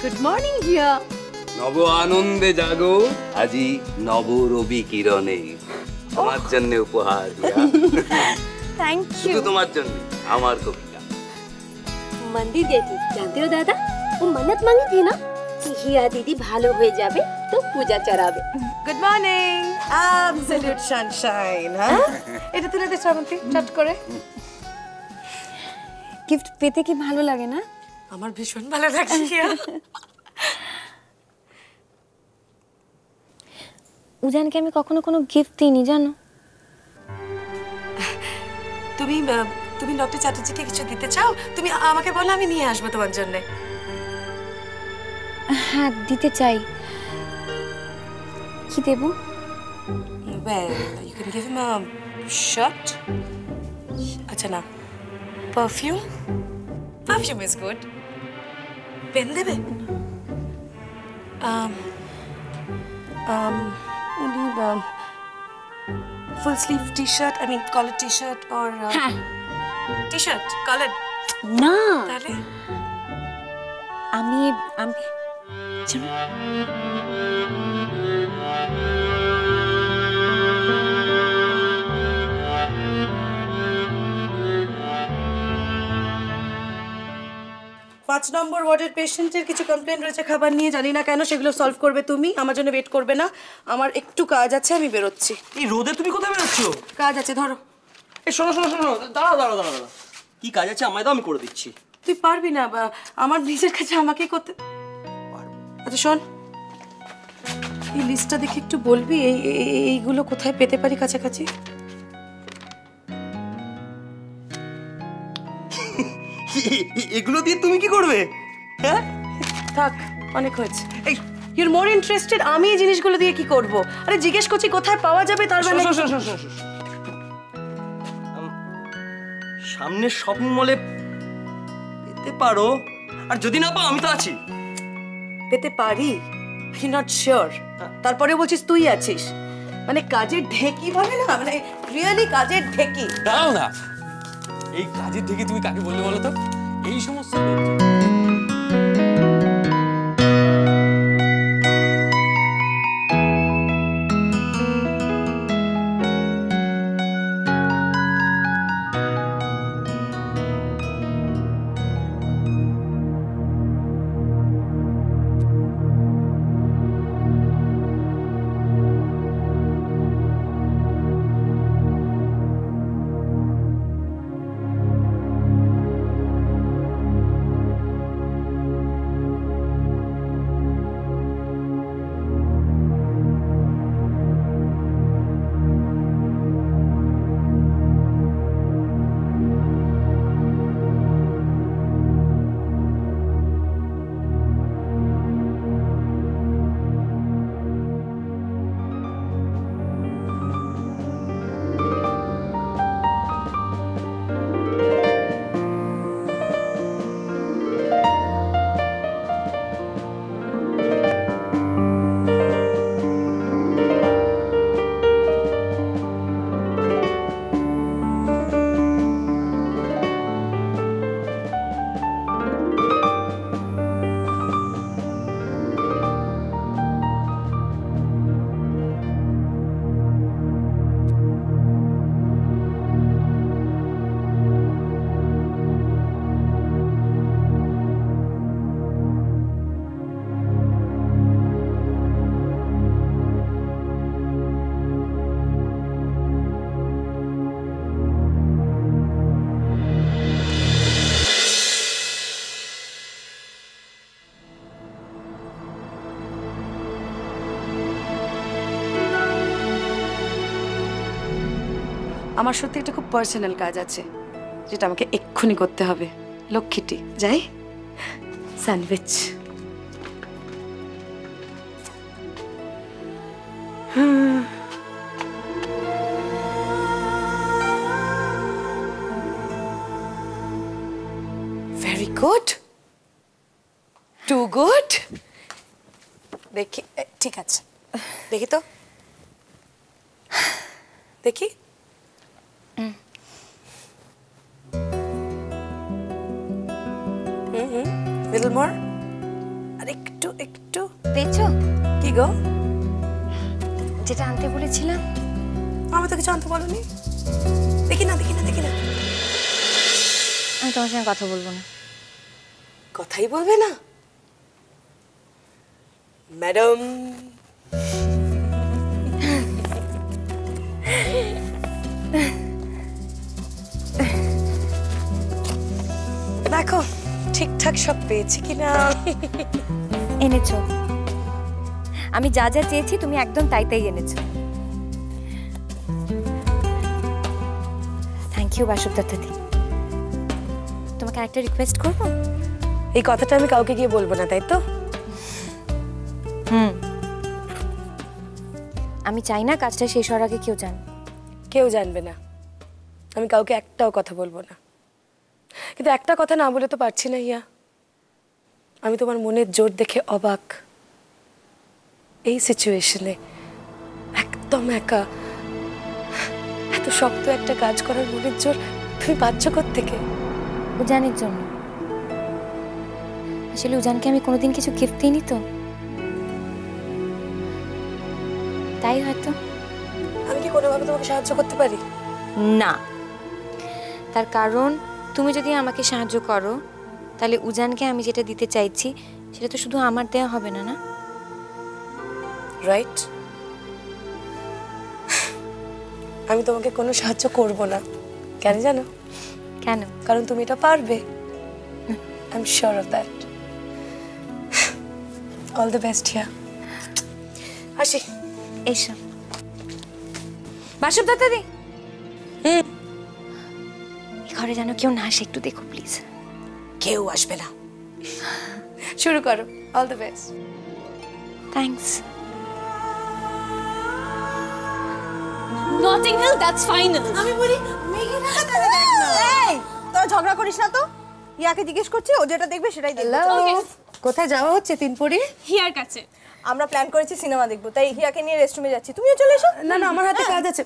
Good morning হিয়া। নব আনন্দে জাগো, আজি নব রবি কিরণে। তোমার জন্য উপহার হিয়া। Thank you. শুধু তোমার জন্য আমার কবিতা। मंदिर गई थी, जानते हो दादा? वो मन्नत मांगी थी ना कि हिया दीदी भालो हो जाबे तो पूजा चढ़ाबे। Good morning absolute sunshine. হ্যাঁ এটা তুলে দে শ্রাবন্তী চট করে। गिफ्ट পেতে কি ভালো লাগে না? আমার ভীষণ ভালো লাগছে হিয়া। উজানকে আমি কখনো কোনো গিফট দিইনি জানো। তুমি তুমি ডক্টর চ্যাটার্জিকে কিছু দিতে চাও? তুমি আমাকে বলো, আমি নিয়ে আসবো তোমার জন্য। হ্যাঁ দিতে চাই। কি দেব? Well, you can give him a shirt. আচ্ছা না, perfume. Perfume is good. Pen দেবে? উনি full sleeve t-shirt, I mean collared t-shirt or হ্যাঁ t-shirt collared. না তাহলে আমি আমি চলো। 5 নম্বর ওয়ার্ডের পেশেন্টের কিছু কমপ্লেইন রয়েছে খাবার নিয়ে, জানি না কেন। সেগুলো সলভ করবে তুমি, আমার জন্য ওয়েট করবে না। আমার একটু কাজ আছে, আমি বেরোচ্ছি। এই রোদে তুমি কোথায় বেরোচ্ছ? কাজ আছে, ধরো। এই শোনো শোনো শোনো, দাঁড়াও দাঁড়াও দাঁড়াও দাঁড়াও। কি কাজ আছে আমায় দাও, আমি করে দিচ্ছি। তুই পারবি না, আমার নিজের কাছে আমাকেই করতে। আচ্ছা শোন, এই লিস্টটা দেখে একটু বলবি এইগুলো কোথায় পেতে পারি কাছাকাছি? এগুলো দিয়ে তুমি কি করবে? হ্যাঁ থাক, অনেক হয়েছে। এই ইউর মোর ইন্টারেস্টেড আমি এই জিনিসগুলো দিয়ে কি করব? আরে জিজ্ঞেস করছি কোথায় পাওয়া যাবে, তার মানে সামনের শপিং মলে পেতে পারো, আর যদি না পাও আমি তো আছি। পেতে পারি, আই নট শিওর। তারপরে বলছিস তুই আছিস, মানে কাজের ঢেকি বলে না, মানে রিয়েলি কাজের ঢেকি। দাঁড়াও না, এই কাজের থেকে তুমি কাকে বললে বলো তো? এই সমস্ত আমার সত্যি একটা খুব পার্সোনাল কাজ আছে, যেটা আমাকে এক্ষুনি করতে হবে। লক্ষ্মীটি, যাই। Sandwich. Very good, too good. দেখি, ঠিক আছে, দেখি তো, দেখি। Little more. আরে গো? যেটা আনতে বলেছিলাম। আমি তো কিছু আনতে বলনি। দেখি না। আমি তোমার সঙ্গে কথা বলবো না। কথাই বলবে না ম্যাডাম? দেখো ঠিকঠাক সব পেয়েছি কিনা। এনেছো, আমি যা যা চেয়েছি তুমি একদম তাই তাই এনেছো। থ্যাংক ইউ বাসব দত্তদি। তোমাকে একটা রিকোয়েস্ট করবো? এই কথাটা আমি কাউকে গিয়ে বলবো না, তাই তো? আমি চাই না কাজটা শেষ হওয়ার আগে কেউ জানে। কেউ জানবে না, আমি কাউকে একটাও কথা বলবো না। কিন্তু একটা কথা না বলে তো পারছি না হিয়া। আমি তোমার মনের জোর দেখে অবাক। এই সিচুয়েশনে একদম একা এত শক্ত একটা কাজ করার মনের জোর তুমি পাচ্ছ কোত্থেকে? উজানের জন্য। আসলে উজানকে আমি কোনোদিন কিছু গিফট দিইনি তো, তাই হয়তো। আমি কি কোনোভাবে তোমাকে সাহায্য করতে পারি? না, তার কারণ তুমি যদি আমাকে সাহায্য করো তাহলে উজানকে আমি যেটা দিতে চাইছি সেটা তো শুধু আমার দেয়া হবে না, না? রাইট। আমি তোমাকে কোনো সাহায্য করব না। কেন জানো? কেন? কারণ তুমি এটা পারবে। I am sure of that. All the best Hiya. আসি। এসো বাসব দাদাদি। ঘরে যেন কেউ না আসে, একটু দেখো প্লিজ। কেউ আসবে না। শুরু করো। All the best. Thanks. Notting Hill, that's final. আমি বলি মেঘের তারা দেখ না। এই তোরা ঝগড়া করিস না তো। ইয়াকে জিজ্ঞেস করছি, ও যেটা দেখবে সেটাই দেখবে। কোথায় যাওয়া হচ্ছে তিনপুরি? হিয়ার কাছে। আমরা প্ল্যান করেছি সিনেমা দেখবো, তাই হিয়াকে নিয়ে রেস্টরুমে যাচ্ছি। তুমিও চলে এসো। না আমার হাতে কাজ আছে।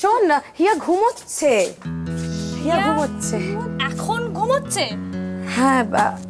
শোন না, হিয়া ঘুমোচ্ছে। এখন ঘুমোচ্ছে? হ্যাঁ,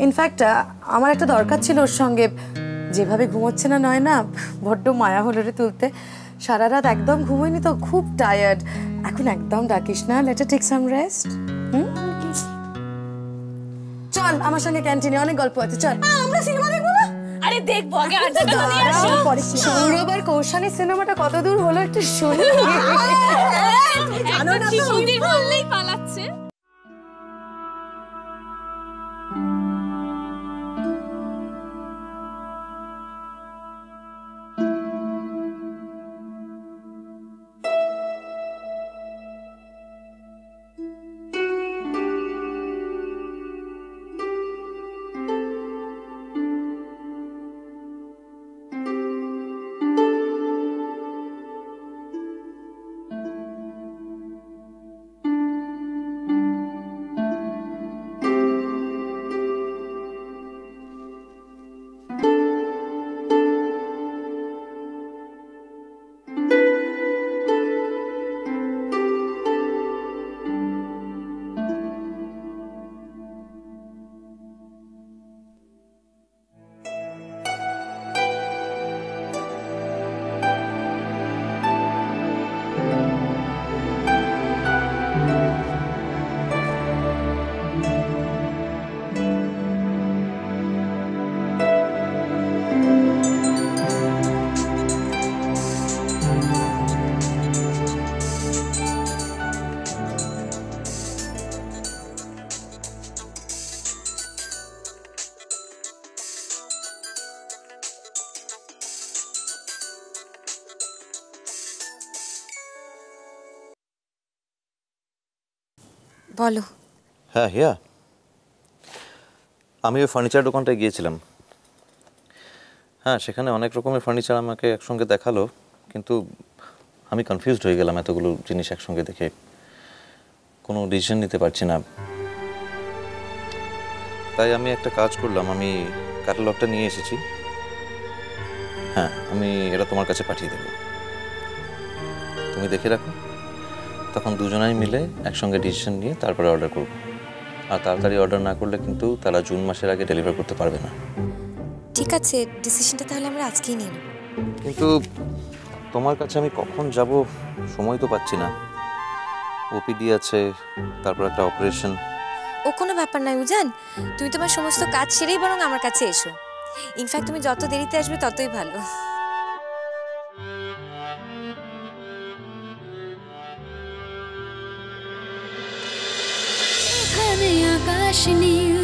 ইনফ্যাক্ট আমার একটা দরকার ছিল ওর সঙ্গে। যেভাবে ঘুমোচ্ছে না নয় না, বড্ড মায়া হলো রে তুলতে। সারা রাত একদম ঘুমোয়নি তো, খুব টায়ার্ড। এখন একদম ডাকিস না, let her take some rest. চল আমার সঙ্গে ক্যান্টিনে, অনেক গল্প আছে। চল। আমরা সিনেমা দেখবো না? আরে দেখবো, আগে আর জায়গা তো নিয়ে আসো। সৌরভ আর কৌশালের সিনেমাটা কত দূর হলো একটু শুনি। জানো না তো, চিংড়ি বললেই পালাচ্ছে। বলো। হ্যাঁ হিয়া, আমি ওই ফার্নিচার দোকানটায় গিয়েছিলাম। হ্যাঁ, সেখানে অনেক রকমের ফার্নিচার আমাকে একসঙ্গে দেখালো, কিন্তু আমি কনফিউজড হয়ে গেলাম এতগুলো জিনিস একসঙ্গে দেখে। কোনো ডিসিশন নিতে পারছি না। তাই আমি একটা কাজ করলাম, আমি ক্যাটালগটা নিয়ে এসেছি। হ্যাঁ, আমি এটা তোমার কাছে পাঠিয়ে দেবো, তুমি দেখে রাখো। তখন দুজনাই মিলে একসঙ্গে ডিসিশন নিয়ে তারপরে অর্ডার করব। আর তাড়াতাড়ি অর্ডার না করলে কিন্তু তারা জুন মাসের আগে ডেলিভার করতে পারবে না। ঠিক আছে, ডিসিশনটা তাহলে আমরা আজকেই নিয়ে নেব। কিন্তু তোমার কাছে আমি কখন যাব সময় তো পাচ্ছি না। ওপিডি আছে, তারপর একটা অপারেশন। ও কোনো ব্যাপার নয় উজান, তুমি তোমার সমস্ত কাজ সেরেই বরং আমার কাছে এসো। ইনফ্যাক্ট তুমি যত দেরিতে আসবে ততই ভালো। এখানে আকাশ নীল,